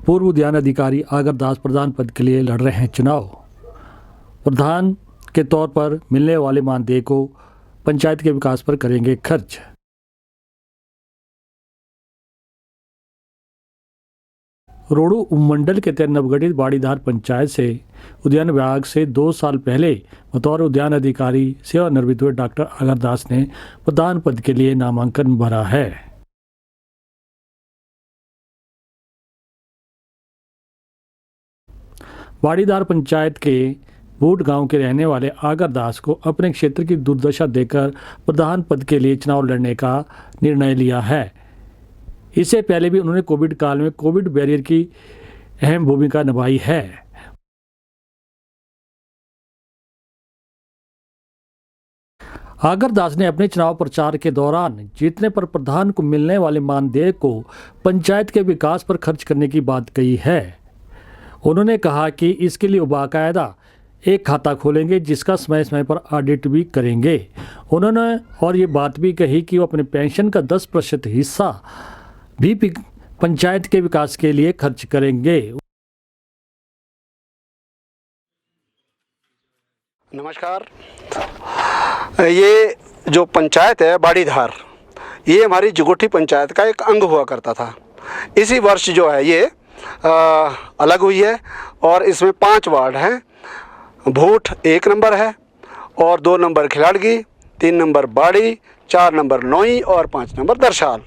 पूर्व उद्यान अधिकारी आगरदास प्रधान पद के लिए लड़ रहे हैं चुनाव। प्रधान के तौर पर मिलने वाले मानदेय को पंचायत के विकास पर करेंगे खर्च। रोडू उपमंडल के तहत नवगठित बाड़ीधार पंचायत से उद्यान विभाग से 2 साल पहले बतौर उद्यान अधिकारी सेवानिवृत्त हुए डॉक्टर आगरदास ने प्रधान पद के लिए नामांकन भरा है। बाड़ीधार पंचायत के बूट गांव के रहने वाले आगरदास को अपने क्षेत्र की दुर्दशा देखकर प्रधान पद के लिए चुनाव लड़ने का निर्णय लिया है। इससे पहले भी उन्होंने कोविड काल में कोविड बैरियर की अहम भूमिका निभाई है। आगरदास ने अपने चुनाव प्रचार के दौरान जीतने पर प्रधान को मिलने वाले मानदेय को पंचायत के विकास पर खर्च करने की बात कही है। उन्होंने कहा कि इसके लिए बाकायदा एक खाता खोलेंगे जिसका समय समय पर ऑडिट भी करेंगे। उन्होंने और ये बात भी कही कि वो अपने पेंशन का 10% हिस्सा भी पंचायत के विकास के लिए खर्च करेंगे। नमस्कार। ये जो पंचायत है बाड़ीधार, ये हमारी जगोठी पंचायत का एक अंग हुआ करता था। इसी वर्ष जो है ये अलग हुई है और इसमें 5 वार्ड हैं। भूठ 1 नंबर है और 2 नंबर खिलाड़गी, 3 नंबर बाड़ी, 4 नंबर नोई और 5 नंबर दरसाल।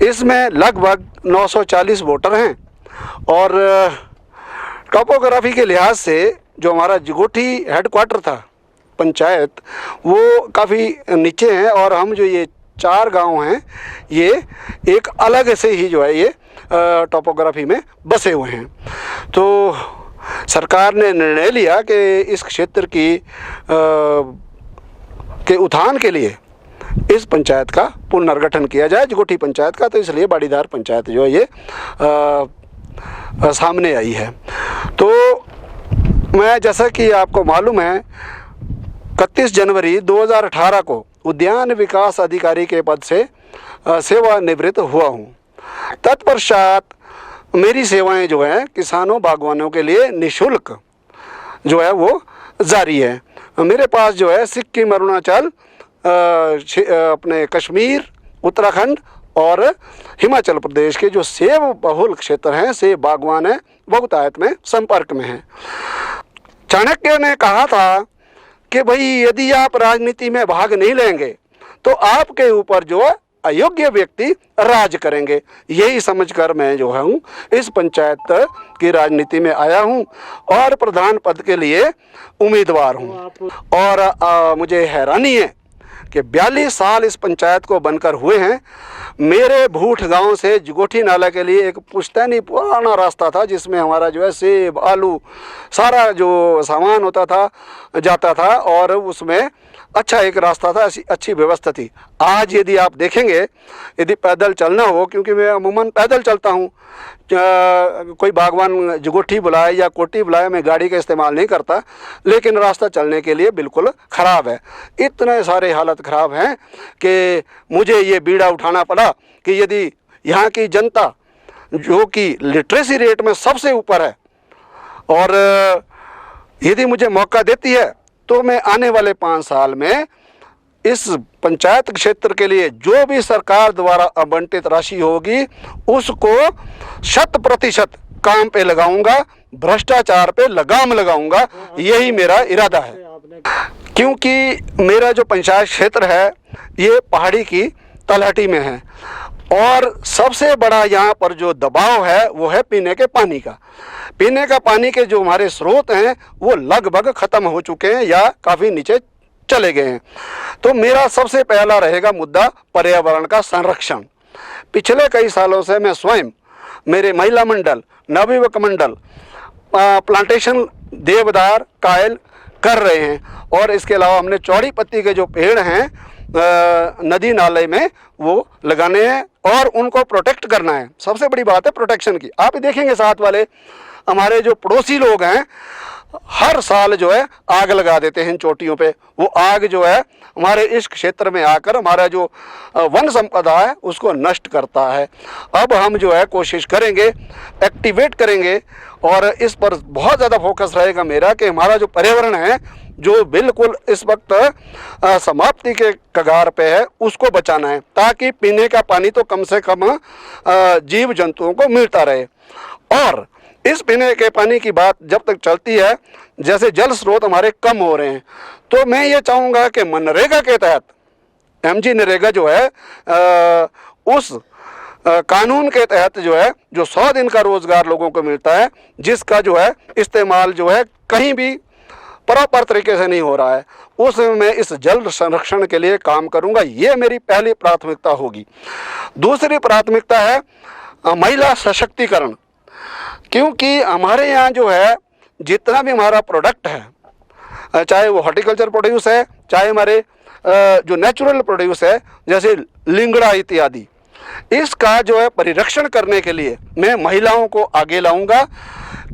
इसमें लगभग 940 वोटर हैं और टोपोग्राफी के लिहाज से जो हमारा जगोठी हेडक्वार्टर था पंचायत, वो काफ़ी नीचे हैं और हम जो ये 4 गांव हैं ये एक अलग से ही जो है ये टोपोग्राफी में बसे हुए हैं। तो सरकार ने निर्णय लिया कि इस क्षेत्र की के उत्थान के लिए इस पंचायत का पुनर्गठन किया जाए, जगोठी पंचायत का। तो इसलिए बाड़ीधार पंचायत जो है ये सामने आई है। तो मैं, जैसा कि आपको मालूम है, 31 जनवरी 2018 को उद्यान विकास अधिकारी के पद से सेवानिवृत्त हुआ हूँ। तत्पश्चात मेरी सेवाएं जो हैं किसानों बागवानों के लिए निःशुल्क जो है वो जारी है। मेरे पास जो है सिक्किम, अरुणाचल, अपने कश्मीर, उत्तराखंड और हिमाचल प्रदेश के जो सेब बहुल क्षेत्र हैं, सेब बागवान हैं, बहुतायत में संपर्क में हैं। चाणक्य ने कहा था कि भाई यदि आप राजनीति में भाग नहीं लेंगे तो आपके ऊपर जो है अयोग्य व्यक्ति राज करेंगे। यही समझकर मैं जो हूँ इस पंचायत की राजनीति में आया हूँ और प्रधान पद के लिए उम्मीदवार हूँ। और मुझे हैरानी है कि 42 साल इस पंचायत को बनकर हुए हैं। मेरे भूठ गांव से जगोठी नाला के लिए एक पुश्तैनी पुराना रास्ता था जिसमें हमारा जो है सेब, आलू, सारा जो सामान होता था जाता था और उसमें अच्छा एक रास्ता था, अच्छी व्यवस्था थी। आज यदि आप देखेंगे, यदि पैदल चलना हो, क्योंकि मैं अमूमन पैदल चलता हूँ, कोई बागवान जगोठी बुलाए या कोटी बुलाए, मैं गाड़ी का इस्तेमाल नहीं करता, लेकिन रास्ता चलने के लिए बिल्कुल ख़राब है। इतने सारे हालत ख़राब हैं कि मुझे ये बीड़ा उठाना पड़ा कि यदि यहाँ की जनता जो कि लिटरेसी रेट में सबसे ऊपर है और यदि मुझे मौका देती है तो मैं आने वाले 5 साल में इस पंचायत क्षेत्र के लिए जो भी सरकार द्वारा आवंटित राशि होगी उसको 100% काम पे लगाऊंगा, भ्रष्टाचार पे लगाम लगाऊंगा। यही मेरा इरादा है। क्योंकि मेरा जो पंचायत क्षेत्र है ये पहाड़ी की तलहटी में है और सबसे बड़ा यहाँ पर जो दबाव है वो है पीने के पानी का। पीने का पानी के जो हमारे स्रोत हैं वो लगभग ख़त्म हो चुके हैं या काफ़ी नीचे चले गए हैं। तो मेरा सबसे पहला रहेगा मुद्दा पर्यावरण का संरक्षण। पिछले कई सालों से मैं स्वयं, मेरे महिला मंडल, नवयुवक मंडल प्लांटेशन देवदार कायल कर रहे हैं और इसके अलावा हमने चौड़ी पत्ती के जो पेड़ हैं नदी नाले में वो लगाने हैं और उनको प्रोटेक्ट करना है। सबसे बड़ी बात है प्रोटेक्शन की। आप देखेंगे साथ वाले हमारे जो पड़ोसी लोग हैं हर साल जो है आग लगा देते हैं इन चोटियों पे। वो आग जो है हमारे इस क्षेत्र में आकर हमारा जो वन संपदा है उसको नष्ट करता है। अब हम जो है कोशिश करेंगे, एक्टिवेट करेंगे, और इस पर बहुत ज़्यादा फोकस रहेगा मेरा कि हमारा जो पर्यावरण है जो बिल्कुल इस वक्त समाप्ति के कगार पे है उसको बचाना है, ताकि पीने का पानी तो कम से कम जीव जंतुओं को मिलता रहे। और इस पीने के पानी की बात जब तक चलती है, जैसे जल स्रोत हमारे कम हो रहे हैं, तो मैं ये चाहूँगा कि मनरेगा के तहत MG नरेगा जो है उस कानून के तहत जो है जो 100 दिन का रोजगार लोगों को मिलता है, जिसका जो है इस्तेमाल जो है कहीं भी प्रॉपर तरीके से नहीं हो रहा है, उसमें मैं इस जल संरक्षण के लिए काम करूंगा। ये मेरी पहली प्राथमिकता होगी। दूसरी प्राथमिकता है महिला सशक्तिकरण, क्योंकि हमारे यहाँ जो है जितना भी हमारा प्रोडक्ट है, चाहे वो हॉर्टिकल्चर प्रोड्यूस है, चाहे हमारे जो नेचुरल प्रोड्यूस है जैसे लिंगड़ा इत्यादि, इसका जो है परिरक्षण करने के लिए मैं महिलाओं को आगे लाऊंगा,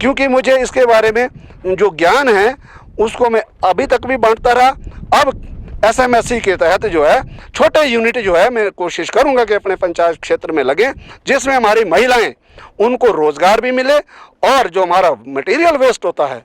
क्योंकि मुझे इसके बारे में जो ज्ञान है उसको मैं अभी तक भी बांटता रहा। अब SMSC के तहत जो है छोटे यूनिट जो है मैं कोशिश करूंगा कि अपने पंचायत क्षेत्र में लगे, जिसमें हमारी महिलाएं उनको रोजगार भी मिले, और जो हमारा मटेरियल वेस्ट होता है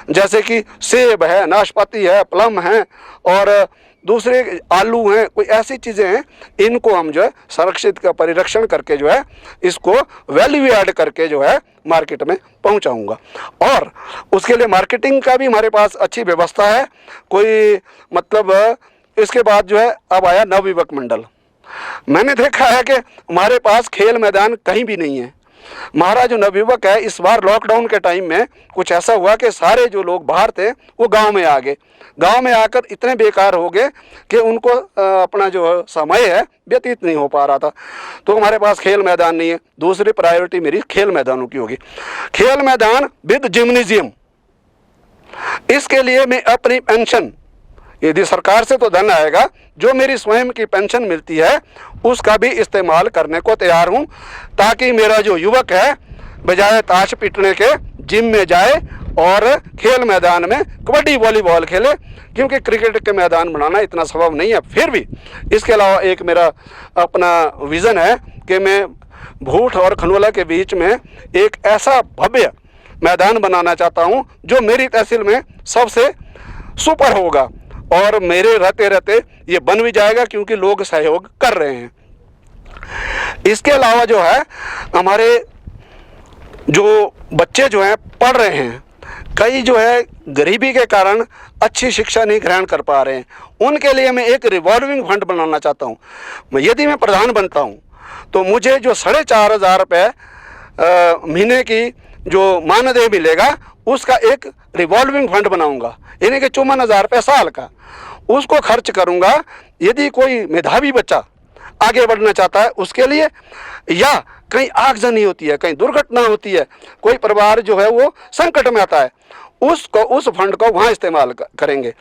जैसे कि सेब है, नाशपाती है, प्लम है और दूसरे आलू हैं, कोई ऐसी चीज़ें हैं, इनको हम जो है संरक्षित का परिरक्षण करके जो है इसको वैल्यू ऐड करके जो है मार्केट में पहुंचाऊंगा। और उसके लिए मार्केटिंग का भी हमारे पास अच्छी व्यवस्था है। कोई मतलब इसके बाद जो है अब आया नवयुवक मंडल। मैंने देखा है कि हमारे पास खेल मैदान कहीं भी नहीं है। हमारा जो नवयुवक है, इस बार लॉकडाउन के टाइम में कुछ ऐसा हुआ कि सारे जो लोग बाहर थे वो गांव में आ गए। गांव में आकर इतने बेकार हो गए कि उनको अपना जो समय है व्यतीत नहीं हो पा रहा था। तो हमारे पास खेल मैदान नहीं है। दूसरी प्रायोरिटी मेरी खेल मैदानों की होगी, खेल मैदान विद जिम्नेजियम। इसके लिए मैं अपनी पेंशन, यदि सरकार से तो धन आएगा, जो मेरी स्वयं की पेंशन मिलती है उसका भी इस्तेमाल करने को तैयार हूँ, ताकि मेरा जो युवक है बजाय ताश पीटने के जिम में जाए और खेल मैदान में कबड्डी वॉलीबॉल खेले, क्योंकि क्रिकेट के मैदान बनाना इतना संभव नहीं है। फिर भी इसके अलावा एक मेरा अपना विज़न है कि मैं भूठ और खनवला के बीच में एक ऐसा भव्य मैदान बनाना चाहता हूँ जो मेरी तहसील में सबसे सुपर होगा, और मेरे रहते रहते ये बन भी जाएगा क्योंकि लोग सहयोग कर रहे हैं। इसके अलावा जो है हमारे जो बच्चे जो हैं पढ़ रहे हैं, कई जो है गरीबी के कारण अच्छी शिक्षा नहीं ग्रहण कर पा रहे हैं, उनके लिए मैं एक रिवॉल्विंग फंड बनाना चाहता हूँ। यदि मैं प्रधान बनता हूँ तो मुझे जो 4,500 रुपये महीने की जो मानदेय मिलेगा उसका एक रिवॉल्विंग फंड बनाऊंगा, यानी कि 54,000 रुपये साल का, उसको खर्च करूंगा। यदि कोई मेधावी बच्चा आगे बढ़ना चाहता है उसके लिए, या कहीं आगजनी होती है, कहीं दुर्घटना होती है, कोई परिवार जो है वो संकट में आता है, उसको उस फंड को वहाँ इस्तेमाल करेंगे।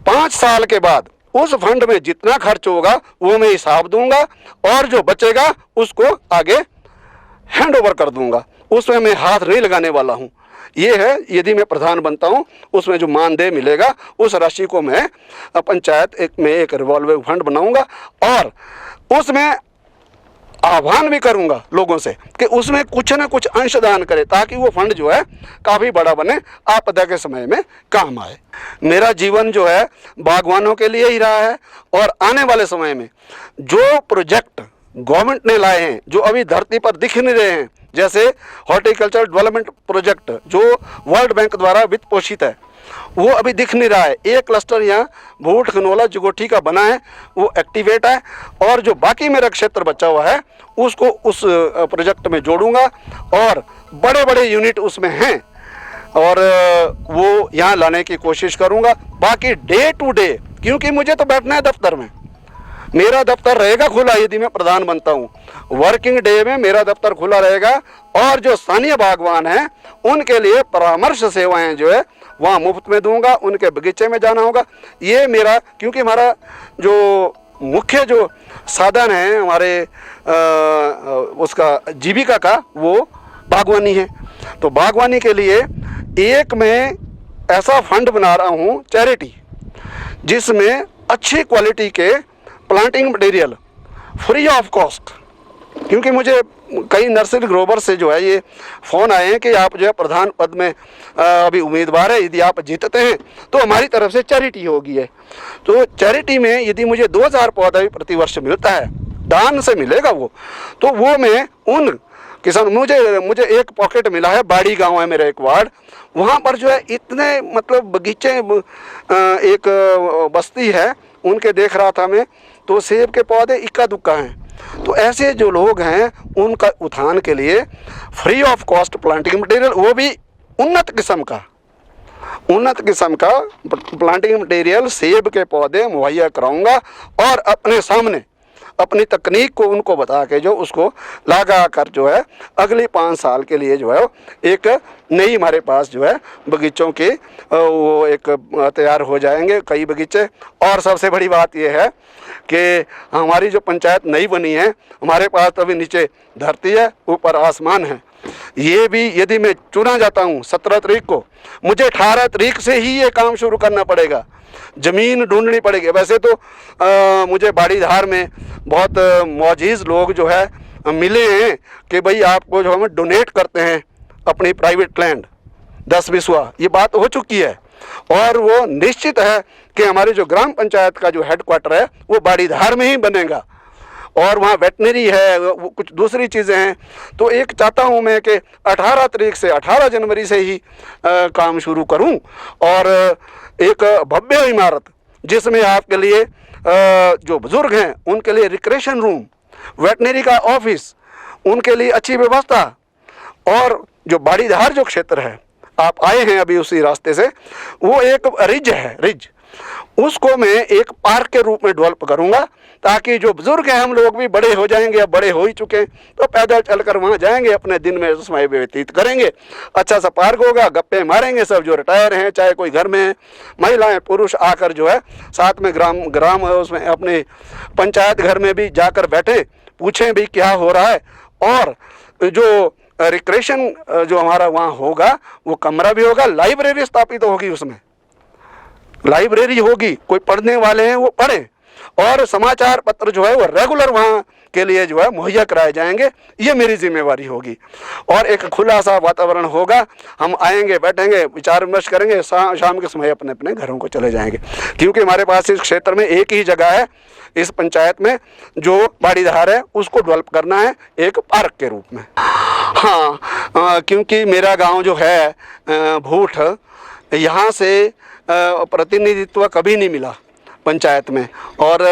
5 साल के बाद उस फंड में जितना खर्च होगा वो मैं हिसाब दूंगा, और जो बचेगा उसको आगे हैंड ओवर कर दूंगा, उसमें मैं हाथ नहीं लगाने वाला हूँ। ये है, यदि मैं प्रधान बनता हूँ उसमें जो मानदेय मिलेगा उस राशि को मैं पंचायत में एक रिवॉल्विंग फंड बनाऊंगा, और उसमें आह्वान भी करूंगा लोगों से कि उसमें कुछ ना कुछ अंशदान करें, ताकि वो फंड जो है काफ़ी बड़ा बने, आपदा के समय में काम आए। मेरा जीवन जो है बागवानों के लिए ही रहा है, और आने वाले समय में जो प्रोजेक्ट गवर्नमेंट ने लाए हैं जो अभी धरती पर दिख नहीं रहे हैं, जैसे हॉर्टिकल्चर डेवलपमेंट प्रोजेक्ट जो वर्ल्ड बैंक द्वारा वित्त पोषित है, वो अभी दिख नहीं रहा है। एक क्लस्टर यहाँ भूठ खनौला जुगोठी का बना है, वो एक्टिवेट है, और जो बाकी मेरा क्षेत्र बचा हुआ है उसको उस प्रोजेक्ट में जोड़ूंगा, और बड़े बड़े यूनिट उसमें हैं और वो यहाँ लाने की कोशिश करूँगा। बाकी डे टू डे, क्योंकि मुझे तो बैठना है दफ्तर में, मेरा दफ्तर रहेगा खुला यदि मैं प्रधान बनता हूँ। वर्किंग डे में मेरा दफ्तर खुला रहेगा, और जो स्थानीय बागवान हैं उनके लिए परामर्श सेवाएं जो है वहाँ मुफ्त में दूंगा, उनके बगीचे में जाना होगा। ये मेरा, क्योंकि हमारा जो मुख्य जो साधन है हमारे उसका जीविका का वो बागवानी है। तो बागवानी के लिए एक मैं ऐसा फंड बना रहा हूँ चैरिटी, जिसमें अच्छी क्वालिटी के planting material free of cost, क्योंकि मुझे कई नर्सरी ग्रोवर से जो है ये फ़ोन आए हैं कि आप जो है प्रधान पद में अभी उम्मीदवार है, यदि आप जीतते हैं तो हमारी तरफ से चैरिटी होगी है। तो चैरिटी में यदि मुझे 2000 पौधा भी प्रतिवर्ष मिलता है, दान से मिलेगा वो, तो वो मैं उन किसान, मुझे एक पॉकेट मिला है, बाड़ी गांव है मेरा एक वार्ड, वहाँ पर जो है इतने मतलब बगीचे, एक बस्ती है उनके देख रहा था मैं, तो सेब के पौधे इक्का दुक्का हैं। तो ऐसे जो लोग हैं उनका उत्थान के लिए free of cost planting material, वो भी उन्नत किस्म का प्लांटिंग मटेरियल सेब के पौधे मुहैया कराऊंगा, और अपने सामने अपनी तकनीक को उनको बता के जो उसको लगा कर जो है अगले 5 साल के लिए जो है एक नई हमारे पास जो है बगीचों के वो एक तैयार हो जाएंगे कई बगीचे। और सबसे बड़ी बात यह है कि हमारी जो पंचायत नई बनी है, हमारे पास अभी नीचे धरती है, ऊपर आसमान है। ये भी यदि मैं चुना जाता हूँ 17 तारीख को, मुझे 18 तारीख से ही ये काम शुरू करना पड़ेगा, ज़मीन ढूंढनी पड़ेगी। वैसे तो मुझे बाड़ीधार में बहुत मौजीज़ लोग जो है मिले हैं कि भाई आपको जो हम डोनेट करते हैं अपनी प्राइवेट लैंड 10 बिस्वा, ये बात हो चुकी है। और वो निश्चित है कि हमारी जो ग्राम पंचायत का जो हेडक्वार्टर है वो बाड़ीधार में ही बनेगा, और वहाँ वेटनरी है, वो कुछ दूसरी चीज़ें हैं। तो एक चाहता हूँ मैं कि 18 तारीख से 18 जनवरी से ही काम शुरू करूँ, और एक भव्य इमारत जिसमें आपके लिए जो बुज़ुर्ग हैं उनके लिए रिक्रेशन रूम, वेटनरी का ऑफिस, उनके लिए अच्छी व्यवस्था, और जो बाड़ीधार जो क्षेत्र है, आप आए हैं अभी उसी रास्ते से, वो एक रिज है, रिज, उसको मैं एक पार्क के रूप में डेवलप करूँगा, ताकि जो बुज़ुर्ग हैं, हम लोग भी बड़े हो जाएंगे, अब बड़े हो ही चुके हैं, तो पैदल चलकर वहाँ जाएंगे, अपने दिन में समय व्यतीत करेंगे। अच्छा सा पार्क होगा, गप्पे मारेंगे सब जो रिटायर हैं, चाहे कोई घर में है, महिलाएं पुरुष आकर जो है साथ में ग्राम उसमें अपने पंचायत घर में भी जाकर बैठें, पूछें भी क्या हो रहा है। और जो रिक्रेशन जो हमारा वहाँ होगा वो कमरा भी होगा, लाइब्रेरी स्थापित होगी, उसमें लाइब्रेरी होगी, कोई पढ़ने वाले हैं वो पढ़ें, और समाचार पत्र जो है वो रेगुलर वहाँ के लिए जो है मुहैया कराए जाएंगे, ये मेरी जिम्मेवारी होगी। और एक खुला सा वातावरण होगा, हम आएंगे, बैठेंगे, विचार विमर्श करेंगे, शाम के समय अपने अपने घरों को चले जाएंगे। क्योंकि हमारे पास इस क्षेत्र में एक ही जगह है, इस पंचायत में जो बाड़ीधार है उसको डेवलप करना है एक पार्क के रूप में। हाँ, क्योंकि मेरा गांव जो है भूठ, यहाँ से प्रतिनिधित्व कभी नहीं मिला पंचायत में, और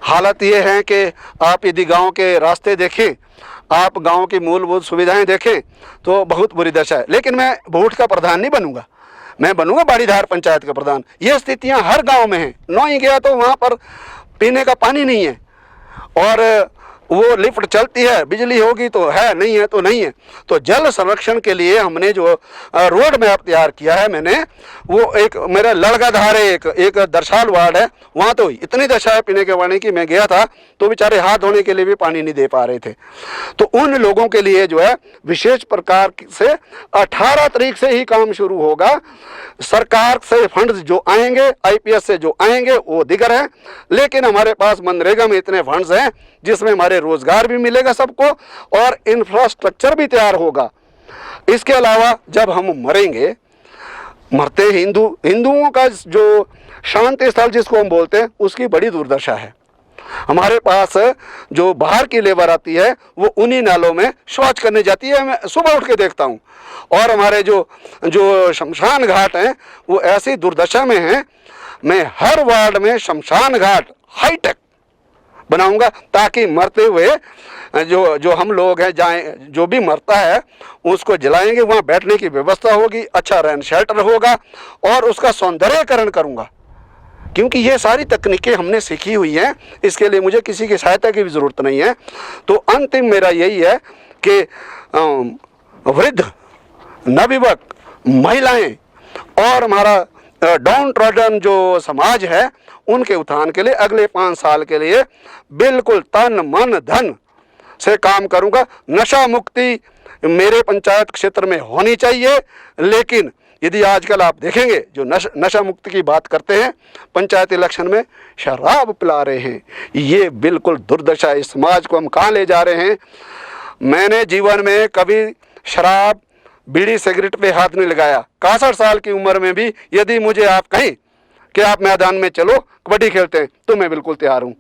हालत ये है कि आप यदि गांव के रास्ते देखें, आप गांव की मूलभूत सुविधाएं देखें तो बहुत बुरी दशा है। लेकिन मैं भूठ का प्रधान नहीं बनूंगा, मैं बनूंगा बाड़ीधार पंचायत का प्रधान। ये स्थितियां हर गांव में हैं। नौई गया तो वहाँ पर पीने का पानी नहीं है, और वो लिफ्ट चलती है, बिजली होगी तो है, नहीं है तो नहीं है। तो जल संरक्षण के लिए हमने जो रोड मैप तैयार किया है मैंने, वो एक मेरा लड़काधार है, एक दरसाल वार्ड है, वहाँ तो इतनी दशा है पीने के पानी की, मैं गया था तो बेचारे हाथ धोने के लिए भी पानी नहीं दे पा रहे थे। तो उन लोगों के लिए जो है विशेष प्रकार से 18 तारीख से ही काम शुरू होगा। सरकार से फंड जो आएंगे, IPS से जो आएंगे वो दिगर है, लेकिन हमारे पास मनरेगा में इतने फंड्स हैं जिसमें हमारे रोजगार भी मिलेगा सबको, और इंफ्रास्ट्रक्चर भी तैयार होगा। इसके अलावा जब हम मरेंगे, मरते हिंदुओं का जो शांति स्थल जिसको हम बोलते हैं, उसकी बड़ी दुर्दशा है। हमारे पास जो बाहर की लेबर आती है वो उन्हीं नालों में शौच करने जाती है, मैं सुबह उठ के देखता हूँ। और हमारे जो शमशान घाट हैं वो ऐसी दुर्दशा में हैं। मैं हर वार्ड में शमशान घाट हाईटेक बनाऊंगा, ताकि मरते हुए जो हम लोग हैं, जाए जो भी मरता है उसको जलाएंगे, वहाँ बैठने की व्यवस्था होगी, अच्छा रैन शेल्टर होगा, और उसका सौंदर्यकरण करूंगा। क्योंकि ये सारी तकनीकें हमने सीखी हुई हैं, इसके लिए मुझे किसी की सहायता की भी ज़रूरत नहीं है। तो अंतिम मेरा यही है कि वृद्ध, नवयुवक, महिलाएं और हमारा डाउन ट्रॉडन जो समाज है उनके उत्थान के लिए अगले 5 साल के लिए बिल्कुल तन मन धन से काम करूंगा। नशा मुक्ति मेरे पंचायत क्षेत्र में होनी चाहिए, लेकिन यदि आजकल आप देखेंगे जो नशा मुक्ति की बात करते हैं, पंचायत इलेक्शन में शराब पिला रहे हैं, ये बिल्कुल दुर्दशा है। इस समाज को हम कहाँ ले जा रहे हैं। मैंने जीवन में कभी शराब बीड़ी सिगरेट पे हाथ नहीं लगाया। 61 साल की उम्र में भी यदि मुझे आप कहें कि आप मैदान में चलो कबड्डी खेलते हैं तो मैं बिल्कुल तैयार हूँ।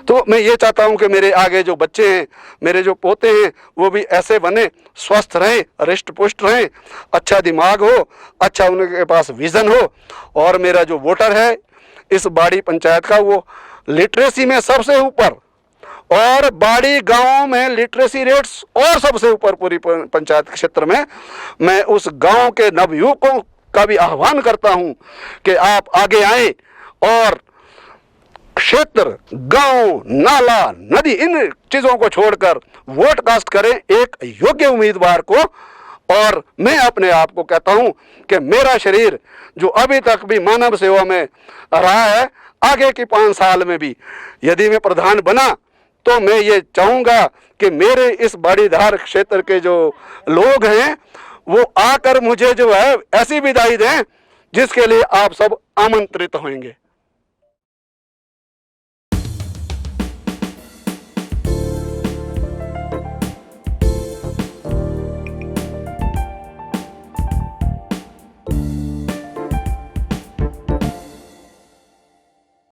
तो मैं ये चाहता हूँ कि मेरे आगे जो बच्चे हैं, मेरे जो पोते हैं, वो भी ऐसे बने, स्वस्थ रहें, हृष्ट पुष्ट रहें, अच्छा दिमाग हो, अच्छा उनके पास विज़न हो। और मेरा जो वोटर है इस बाड़ी पंचायत का, वो लिटरेसी में सबसे ऊपर और बाड़ी गांव में लिटरेसी रेट्स और सबसे ऊपर पूरी पंचायत क्षेत्र में। मैं उस गांव के नवयुवकों का भी आह्वान करता हूं कि आप आगे आएं और क्षेत्र, गांव, नाला, नदी, इन चीज़ों को छोड़कर वोट कास्ट करें एक योग्य उम्मीदवार को। और मैं अपने आप को कहता हूं कि मेरा शरीर जो अभी तक भी मानव सेवा में रहा है, आगे की 5 साल में भी यदि मैं प्रधान बना तो मैं ये चाहूँगा कि मेरे इस बाड़ीधार क्षेत्र के जो लोग हैं वो आकर मुझे जो है ऐसी विदाई दें जिसके लिए आप सब आमंत्रित होंगे।